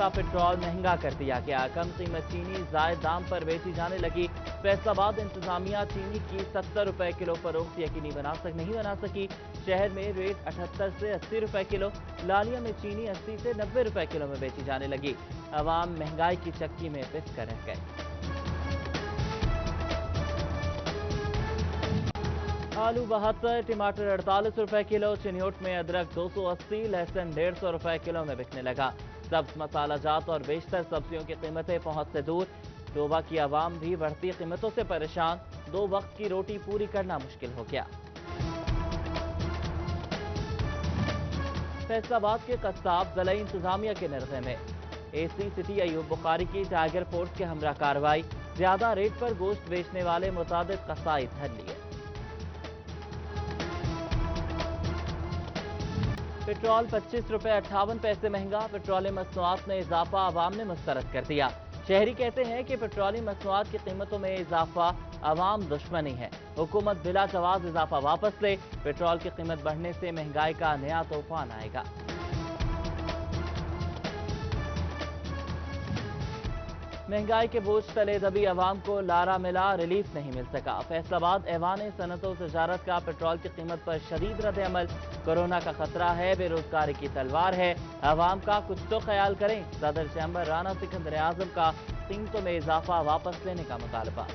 सस्ता पेट्रोल महंगा कर दिया गया। कम कीमत चीनी जायद दाम पर बेची जाने लगी। फैसलाबाद इंतजामिया चीनी की 70 रुपए किलो फरोख्त यकीनी नहीं बना सकी। शहर में रेट 78 से 80 रुपए किलो, लालिया में चीनी 80 से 90 रुपए किलो में बेची जाने लगी। अवाम महंगाई की चक्की में पिस कर रह गए। आलू 72, टमाटर 48 रुपए किलो, चिन्योट में अदरक 280, लहसुन 150 रुपए किलो में बिकने लगा। सब्ज मसाला जात और बेशतर सब्जियों की कीमतें पहुंच से दूर। डोबा की आवाम भी बढ़ती कीमतों से परेशान। 2 वक्त की रोटी पूरी करना मुश्किल हो गया। फैसलाबाद के कस्साब ज़िला इंतजामिया के निर्गे में। एसी सिटी अयूब बुखारी की टाइगर फोर्स के हमरा कार्रवाई। ज्यादा रेट पर गोश्त बेचने वाले मुतादिद कसाई धर लिए। पेट्रोल 25 रुपए 58 पैसे महंगा। पेट्रोलियम मसनूआत में इजाफा आवाम ने मुस्तरद कर दिया। शहरी कहते हैं कि पेट्रोलियम मसनूआत की कीमतों में इजाफा आवाम दुश्मनी है। हुकूमत बिला जवाज इजाफा वापस ले। पेट्रोल की कीमत बढ़ने से महंगाई का नया तूफान आएगा। महंगाई के बोझ तले दबी आवाम को लारा मिला, रिलीफ नहीं मिल सका। फैसलाबाद ऐवान सनत व तजारत का पेट्रोल की कीमत पर शदीद रद्द-ए-अमल। कोरोना का खतरा है, बेरोजगारी की तलवार है, आवाम का कुछ तो ख्याल करें। सदर चैम्बर राना सिकंदर आजम का कीमतों में इजाफा वापस लेने का मुतालबा।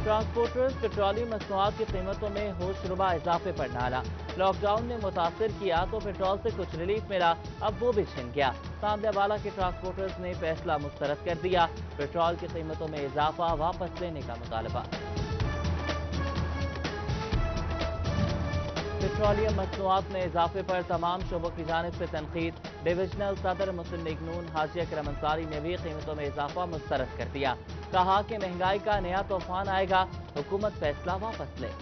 ट्रांसपोर्टर्स पेट्रोलियम मसनूआत की कीमतों में होशरुबा इजाफे पर नाला। लॉकडाउन ने मुतासिर किया तो पेट्रोल से कुछ रिलीफ मिला, अब वो भी छिन गया। तांदियावाला के ट्रांसपोर्टर्स ने फैसला मुस्तरद कर दिया। पेट्रोल की कीमतों में इजाफा वापस लेने का मुतालबा। पेट्रोलियम मसनूआत में इजाफे पर तमाम शोबों की जानिब से तनकीद। डिविजनल सदर मुस्लिम लीग नून हाजी अकरम अंसारी ने भी कीमतों में इजाफा मुस्तरद कर दिया। कहा कि महंगाई का नया तूफान आएगा, हुकूमत फैसला वापस ले।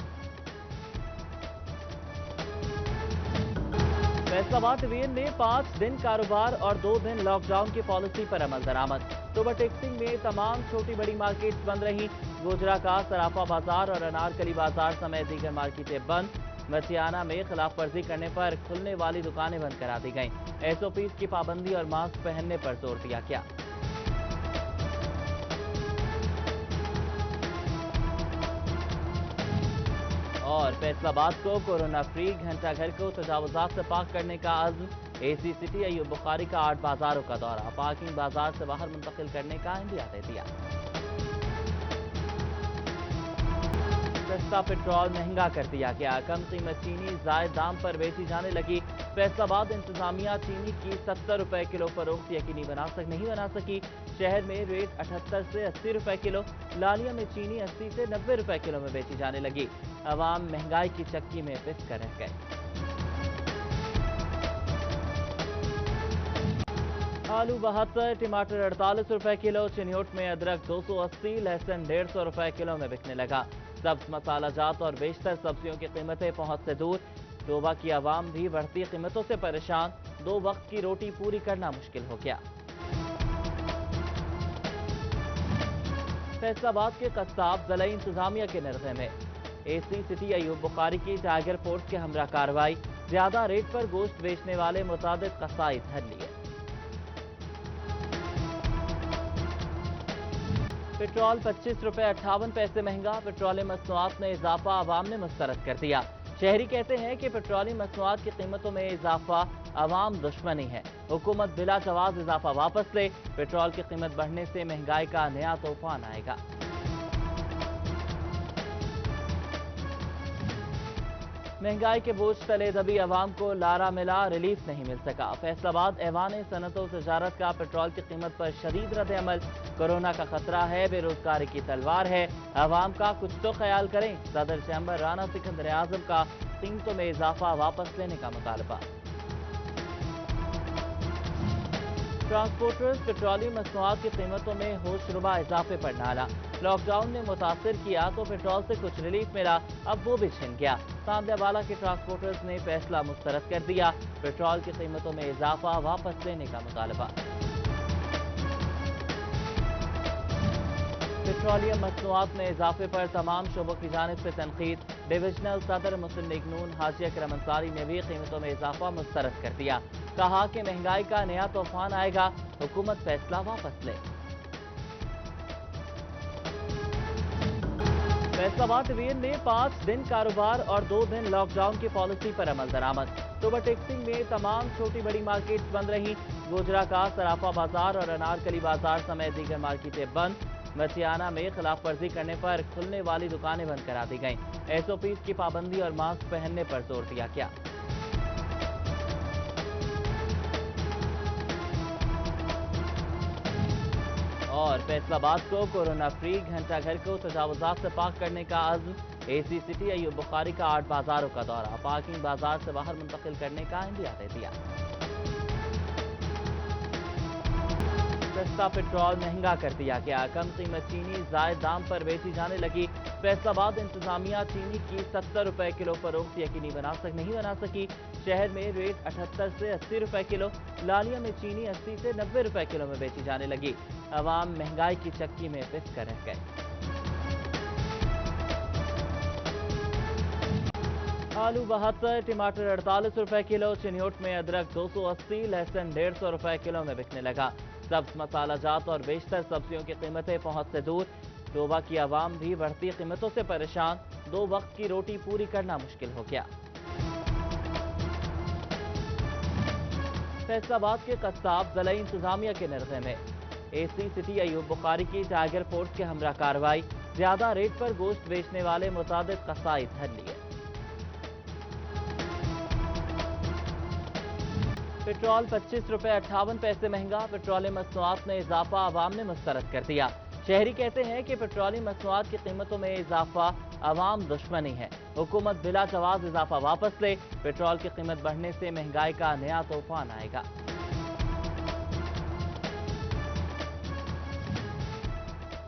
फैसलाबाद डिवीजन में 5 दिन कारोबार और 2 दिन लॉकडाउन की पॉलिसी पर अमल दरामद। सुबह टेक्सिंग में तमाम छोटी बड़ी मार्केट्स बंद रहीं। गोजरा का सराफा बाजार और अनारकली बाजार समेत दीगर मार्केटें बंद। मटियाना में खिलाफ वर्जी करने पर खुलने वाली दुकानें बंद करा दी गईं। SOPs की पाबंदी और मास्क पहनने पर जोर दिया गया। और फैसलाबाद को कोरोना फ्री, घंटा घर को तजावुजात से पाक करने का अज़्म। एसी सिटी अयूब बुखारी का 8 बाजारों का दौरा। पार्किंग बाजार से बाहर मुंतकिल करने का इंदिया दे दिया। सस्ता पेट्रोल महंगा कर दिया गया। कम कीमत चीनी जायद दाम पर बेची जाने लगी। फैसलाबाद इंतजामिया चीनी की 70 रुपए किलो फरोख्त यकीनी नहीं बना सकी। शहर में रेट 78 से 80 रुपए किलो, लालिया में चीनी 80 से 90 रुपए किलो में बेची जाने लगी। अवाम महंगाई की चक्की में पिस कर रह गए। आलू 72, टमाटर 48 रुपए किलो, चिन्योट में अदरक 280, लहसुन 150 रुपए किलो में बिकने लगा। सब्ज मसाला जात और बेशतर सब्जियों की कीमतें पहुंच से दूर। डोबा की आवाम भी बढ़ती कीमतों से परेशान। 2 वक्त की रोटी पूरी करना मुश्किल हो गया। फैसलाबाद के कस्साब ज़िला इंतजामिया के निर्गे में। एसी सिटी अयूब बुखारी की टाइगर फोर्स के हमरा कार्रवाई। ज्यादा रेट पर गोश्त बेचने वाले मुतादिद कसाई धर लिए। पेट्रोल 25 रुपए 58 पैसे महंगा। पेट्रोलियम मसनूआत में इजाफा आवाम ने मुस्तरद कर दिया। शहरी कहते हैं कि पेट्रोलियम मसनूआत की कीमतों में इजाफा आवाम दुश्मनी है। हुकूमत बिला जवाज इजाफा वापस ले। पेट्रोल की कीमत बढ़ने से महंगाई का नया तूफान आएगा। महंगाई के बोझ तले दबी आवाम को लारा मिला, रिलीफ नहीं मिल सका। फैसलाबाद ऐवान सनत व तजारत का पेट्रोल की कीमत पर शदीद रद्द-ए-अमल। कोरोना का खतरा है, बेरोजगारी की तलवार है, आवाम का कुछ तो ख्याल करें। सदर चैम्बर राना सिकंदर आजम का कीमतों में इजाफा वापस लेने का मुतालबा। ट्रांसपोर्टर्स पेट्रोलियम मसनूआत की कीमतों में होशरुबा इजाफे पर नाला। लॉकडाउन ने मुतासिर किया तो पेट्रोल से कुछ रिलीफ मिला, अब वो भी छिन गया। तांदियावाला के ट्रांसपोर्टर्स ने फैसला मुस्तरद कर दिया। पेट्रोल की कीमतों में इजाफा वापस लेने का मुतालबा। पेट्रोलियम मसनूआत में इजाफे पर तमाम शोबों की जानिब से तनकीद। डिविजनल सदर मुस्लिम लीग नून हाजी अकरम अंसारी ने भी कीमतों में इजाफा मुस्तरद कर दिया। कहा कि महंगाई का नया तूफान आएगा, हुकूमत फैसला वापस ले। फैसलाबाद डिवीजन में 5 दिन कारोबार और 2 दिन लॉकडाउन की पॉलिसी पर अमल दरामद। सुबह टेक्सिंग में तमाम छोटी बड़ी मार्केट्स बंद रहीं। गोजरा का सराफा बाजार और अनारकली बाजार समेत दीगर मार्केटें बंद। मचियाना में खिलाफ वर्जी करने पर खुलने वाली दुकानें बंद करा दी गईं। SOPs की पाबंदी और मास्क पहनने पर जोर दिया गया। और फैसलाबाद को कोरोना फ्री घंटा घर को तजावुजात से पाक करने का अज़्म। AC सिटी अयूब बुखारी का 8 बाजारों का दौरा, पार्किंग बाजार से बाहर मुंतकिल करने का इंदिया दे दिया। सस्ता पेट्रोल महंगा कर दिया गया, कम कीमत चीनी जायद दाम पर बेची जाने लगी। फैसलाबाद इंतजामिया चीनी की 70 रुपए किलो फरोख्त यकीनी नहीं बना सकी। शहर में रेट 78 से 80 रुपए किलो, लालिया में चीनी 80 से 90 रुपए किलो में बेची जाने लगी। अवाम महंगाई की चक्की में पिस कर रह गए। आलू 72, टमाटर 48 रुपए किलो, चिन्योट में अदरक 280, लहसुन 150 रुपए किलो में बिकने लगा। सब्ज मसाला जात और बेशतर सब्जियों की कीमतें पहुंच से दूर। टोबा की आवाम भी बढ़ती कीमतों से परेशान, 2 वक्त की रोटी पूरी करना मुश्किल हो गया। फैसलाबाद के कस्साब ज़िला इंतजामिया के निर्गे में। AC सिटी अयूब बुखारी की टाइगर फोर्स के हमरा कार्रवाई, ज्यादा रेट पर गोश्त बेचने वाले मुतादिद कसाई धर लिए। पेट्रोल 25 रुपए 58 पैसे महंगा, पेट्रोलियम मसनूआत में इजाफा आवाम ने मुस्तरद कर दिया। शहरी कहते हैं कि पेट्रोलियम मसनूआत की कीमतों में इजाफा आवाम दुश्मनी है, हुकूमत बिला जवाज इजाफा वापस ले। पेट्रोल की कीमत बढ़ने से महंगाई का नया तूफान आएगा।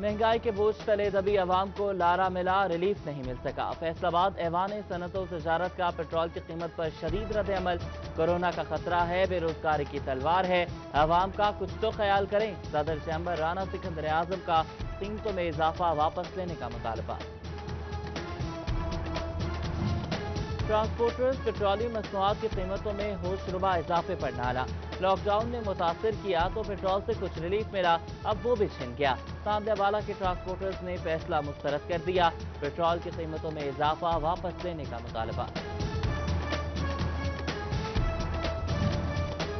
महंगाई के बोझ तले दबी आवाम को लारा मिला, रिलीफ नहीं मिल सका। फैसलाबाद ऐवान सनत व तजारत का पेट्रोल की कीमत पर शदीद रद्द अमल। कोरोना का खतरा है, बेरोजगारी की तलवार है, आवाम का कुछ तो ख्याल करें। सदर चैम्बर राना सिकंदर आजम का कीमतों में इजाफा वापस लेने का मुतालबा। ट्रांसपोर्टर्स पेट्रोलियम मसनूआत की कीमतों में होशरुबा इजाफे पर नाला। लॉकडाउन ने मुतासिर किया तो पेट्रोल से कुछ रिलीफ मिला, अब वो भी छिन गया। सांदियावाला के ट्रांसपोर्टर्स ने फैसला मुस्तरद कर दिया, पेट्रोल की कीमतों में इजाफा वापस लेने का मुतालबा।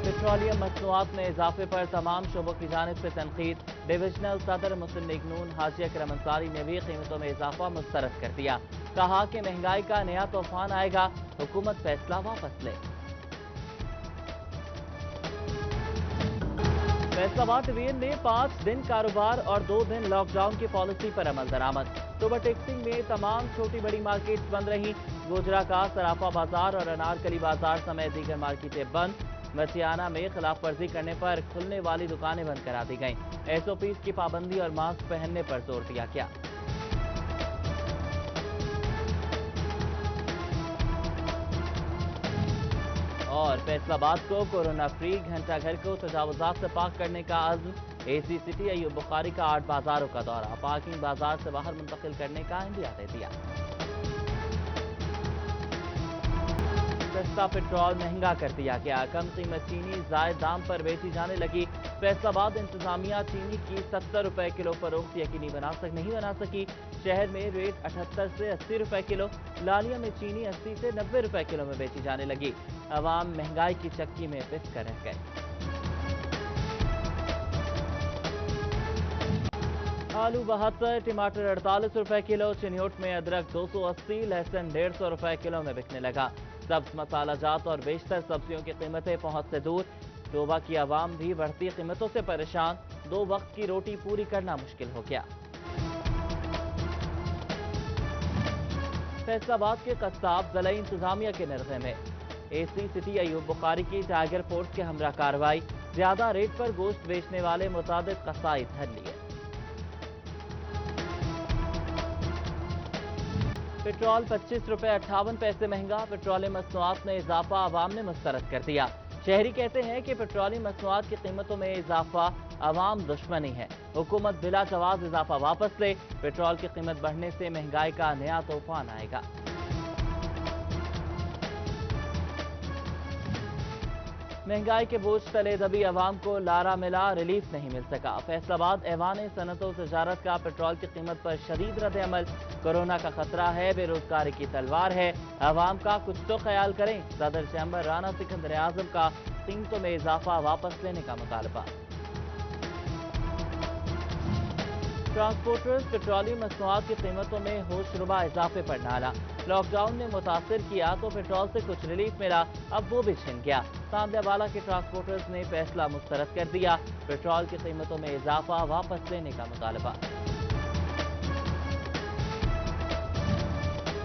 पेट्रोलियम मसनूआत में इजाफे पर तमाम शोबों की जानिब से तनकीद। डिविजनल सदर मुस्लिम लीग नून हाजी अकरम अंसारी ने भी कीमतों में इजाफा मुस्तरद कर दिया। कहा कि महंगाई का नया तूफान आएगा, हुकूमत फैसला वापस ले। फैसलाबाद डिवीजन में 5 दिन कारोबार और 2 दिन लॉकडाउन की पॉलिसी पर अमल दरामद। सुबह टेक्सिंग में तमाम छोटी बड़ी मार्केट्स बंद रहीं। गोजरा का सराफा बाजार और अनारकली बाजार समेत दीगर मार्केटें बंद। मचियाना में खिलाफ वर्जी करने पर खुलने वाली दुकानें बंद करा दी गईं। SOPs की पाबंदी और मास्क पहनने पर जोर दिया गया। और फैसलाबाद को कोरोना फ्री घंटा घर को तजावुजात से पाक करने का अज़्म। AC सिटी अयूब बुखारी का 8 बाजारों का दौरा, पार्किंग बाजार से बाहर मुंतकिल करने का इंदिया दे दिया। सस्ता पेट्रोल महंगा कर दिया गया, कम कीमत चीनी जायद दाम पर बेची जाने लगी। फैसलाबाद इंतजामिया चीनी की 70 रुपए किलो फरोख्त यकीनी नहीं बना सकी। शहर में रेट 78 से 80 रुपए किलो, लालिया में चीनी 80 से 90 रुपए किलो में बेची जाने लगी। अवाम महंगाई की चक्की में पिस कर रह गए। आलू 72, टमाटर 48 रुपए किलो, चिन्योट में अदरक 280, लहसुन 150 रुपए किलो में बिकने लगा। सब्ज मसाला जात और बेशतर सब्जियों की कीमतें पहुंच से दूर। टोबा की आवाम भी बढ़ती कीमतों से परेशान, 2 वक्त की रोटी पूरी करना मुश्किल हो गया। फैसलाबाद के कस्साब ज़िला इंतजामिया के निर्गे में। AC सिटी अयूब बुखारी की टाइगर फोर्स के हमरा कार्रवाई, ज्यादा रेट पर गोश्त बेचने वाले मुतादिद कसाई धर लिए। पेट्रोल 25 रुपए 58 पैसे महंगा, पेट्रोलियम मसनूआत में इजाफा आवाम ने मुस्तरद कर दिया। शहरी कहते हैं कि पेट्रोलियम मसनूआत की कीमतों में इजाफा अवाम दुश्मनी है। हुकूमत बिला जवाब इजाफा वापस ले। पेट्रोल की कीमत बढ़ने से महंगाई का नया तूफान आएगा। महंगाई के बोझ तले दबी अवाम को लारा मिला, रिलीफ नहीं मिल सका। फैसलाबाद ऐवान सनअत तजारत का पेट्रोल की कीमत पर शदीद रद्द-ए-अमल। कोरोना का खतरा है, बेरोजगारी की तलवार है, अवाम का कुछ तो ख्याल करें। सदर चैम्बर राना सिकंदर आजम का कीमतों में इजाफा वापस लेने का मुतालबा। ट्रांसपोर्टर्स पेट्रोलियम मसनूआत की कीमतों में होशरुबा इजाफे पर नाला। लॉकडाउन ने मुतासिर किया तो पेट्रोल से कुछ रिलीफ मिला, अब वो भी छिन गया। सांबलियावाला के ट्रांसपोर्टर्स ने फैसला मुस्तरद कर दिया। पेट्रोल की कीमतों में इजाफा वापस लेने का मुतालबा।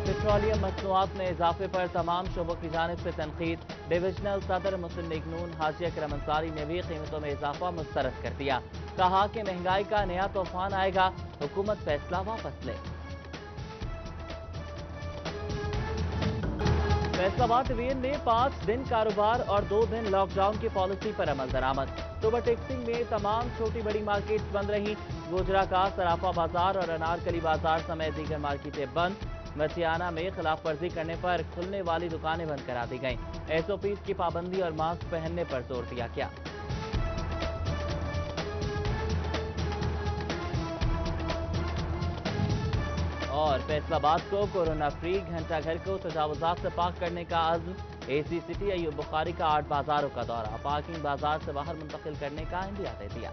पेट्रोलियम मसनूआत में इजाफे पर तमाम शोबों की जानिब से तनकीद। डिविजनल सदर मुस्लिम लीग नून हाजी अकरम अंसारी ने भी कीमतों में इजाफा मुस्तरद कर दिया। कहा कि महंगाई का नया तूफान आएगा, हुकूमत फैसला वापस ले। फैसलाबाद डिवीजन में 5 दिन कारोबार और 2 दिन लॉकडाउन की पॉलिसी पर अमल दरामद। सुबह टेक्सिंग में तमाम छोटी बड़ी मार्केट्स बंद रहीं। गोजरा का सराफा बाजार और अनारकली बाजार समेत दीगर मार्केटें बंद। मटियाना में खिलाफ वर्जी करने पर खुलने वाली दुकानें बंद करा दी गईं। SOPs की पाबंदी और मास्क पहनने पर जोर दिया गया। और फैसलाबाद को कोरोना फ्री, घंटा घर को तजावुजात से पाक करने का अज़्म। AC सिटी अयूब बुखारी का 8 बाजारों का दौरा, पार्किंग बाजार से बाहर मुंतकिल करने का इंदिया दे दिया।